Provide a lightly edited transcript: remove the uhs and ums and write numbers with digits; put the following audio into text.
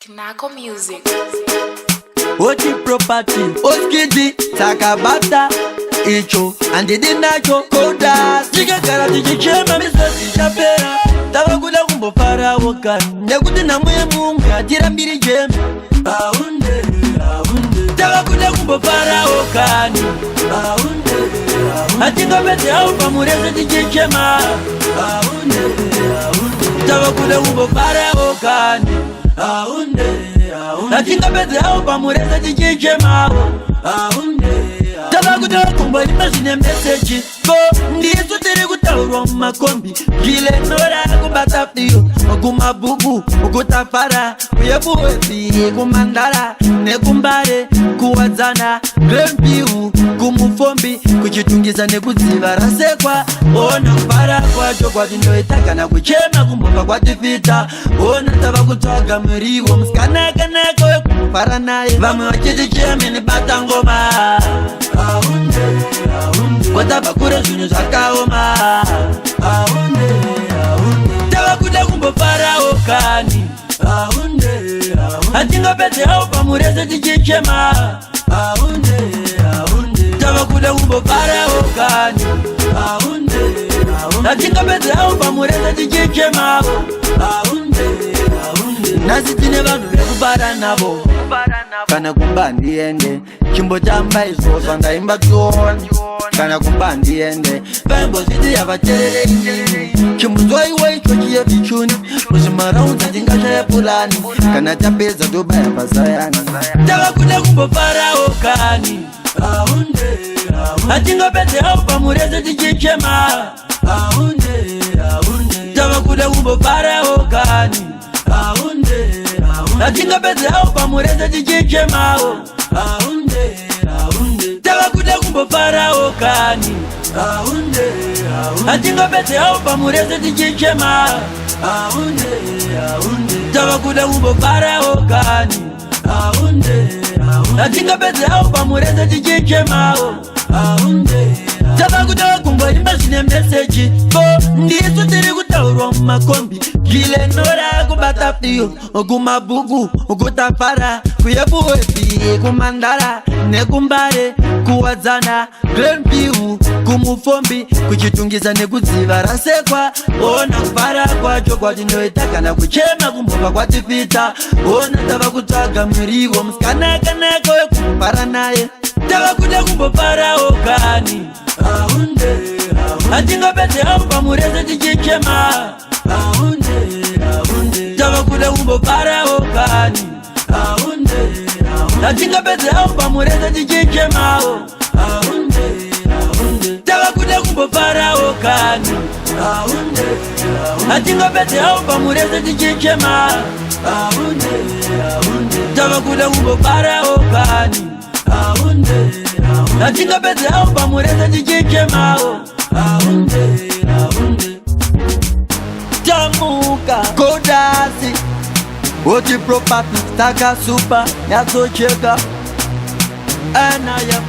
Knacko Music. Oti property, oskidi, takabata, icho, andidi nacho, koda. Chiga kara tichichema misasi chapera. Tawa kuda kumbo para wakani. Nekuti namuye munga, tira mbiri jeme. Aunde. Tawa kuda kumbo para wakani. Aunde. Atinga bete au pamureza tichichema. Aunde. Tawa kuda kumbo para wakani. Aunde. Atinga bete au pamureza tichichema. Aunde. Tabakuda kumbo imagine message. Go, ndizo tiri kutaurwa makombi. Gile nora kubata fiyo. Oguma bubu, ugutafara. Kuyebu ebi, kumandara. Nekumbare, kuwazana. Grempiu, kumufombi. Kuchitungiza nekuziva rasekwa. Ona kupara kwa chokwa tindo itaka na kuchema kumboka kwa tifita. Ona tabakutaga mriwo. Mskana kanako we kumupara nae. Vame wachiti cheme ni batangoma. Aunde. Wataba kure zunyo zakaoma. Aunde. Tawakuda kumbo para okani. Aunde. Atinga pete hau pamureze tichichema. Aunde. Tawakuda kumbo para okani. Aunde. Atinga pete hau pamureze tichichema. Aunde. Nasitine vanu vekubara nabo. Kana kumba ndiende chimbo chamba izosa ndaimba tuoni. Kana kumba ndiende Vembo ziti ya vacherere chimbo zoiwe icho chiye vichuni. Uzimara unzatinga shaya pulani. Kana chapeza doba ya pasayani. Tawa kuda kumbo para okani. Aunde. Atinga pete hau pamureze tichichema. Aunde. Tawa kuda kumbo para okani. Aunde. Atinga pete hau pamureze tichichema. Aunde. Tawakuda kumbo para okani. Aunde. Atinga pete hau pamureze tichichema. Aunde. Tawakuda kumbo para okani. Aunde. Atinga pete hau pamureze tichichema. Aunde. Tawakuda kumbo imagine message. Go, ndizo tiri kutaurwa makombi. Gile nora kubata fiyo. Oguma bugu, ugutafara. Kuyebu ebi, kumandara. Nekumbare, kuwazana. Grempiu, kumufombi. Kuchitungiza nekuziva rasekwa. Ona kupara kwa chokwa tindo itaka na kuchema kumboka kwa tifita. Ona tava kutaga mriwo. Mskana kanako we kumpara nae. Tava kuda kumbo para okani. Aunde. Atinga pete hau pamureze tichichema. Aunde. Tava kuda kumbo para okani. Aunde. Atinga pete hau pamureze tichichema. Aunde. Tava kuda kumbo para okani. Aunde. Atinga pete hau pamureze tichichema. Aunde. Tava kuda kumbo para okani. Aunde. Atinga pete hau pamureze tichichema. Aunde. Jamuka Kodasi Oti property Taka super Yazo cheka Anaya